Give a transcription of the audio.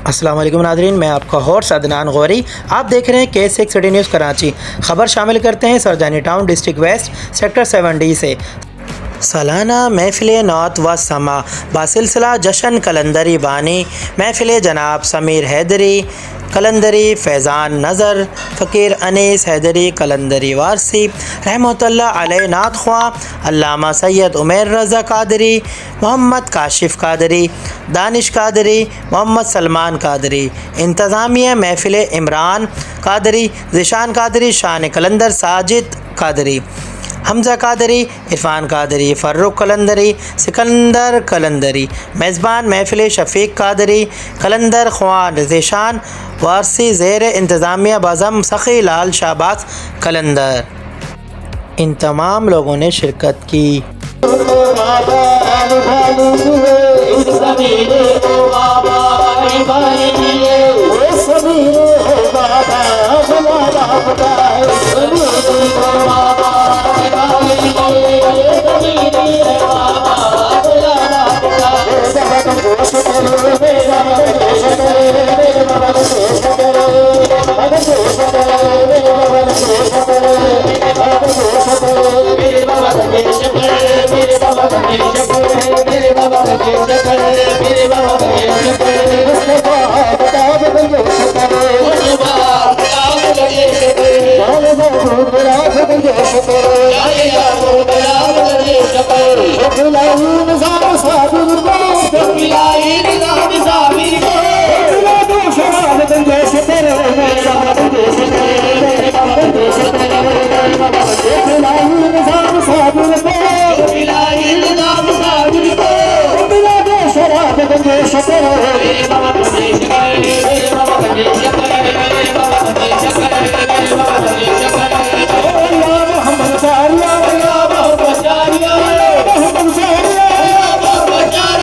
अस्सलाम वालेकुम नाज़रीन, मैं आपका होस्ट अदनान गौरी। आप देख रहे हैं K6 सिटी न्यूज़ कराची। ख़बर शामिल करते हैं Surjani town district west sector 7D से। सालाना महफ़िल नौत व समा बासिलसिला जश्न कलंदरी बानी महफ़िल जनाब समीर हैदरी कलंदरी, फैज़ान नज़र, फ़कीर अनीस हैदरी कलंदरी वारसी रहमतुल्लाह अलैह नात ख्वां, अल्लामा सैयद उमैर रज़ा कादरी, मोहम्मद काशिफ़ कादरी, दानिश कादरी, मोहम्मद सलमान कादरी, इंतज़ामिया महफ़िल इमरान कादरी, ज़िशान कादरी, शान कलंदर साजिद कादरी, हमज़ा कादरी, इरफ़ान कादरी, फ़र्रुख कलंदरी, सिकंदर कलंदरी, मेज़बान महफ़िल शफ़ीक कादरी कलंदर ख्वां, ज़िशान वारसी ज़ेर इंतज़ामिया बज़म सख़ी लाल शाहबाज कलंदर। इन तमाम लोगों ने शिरकत की। Shut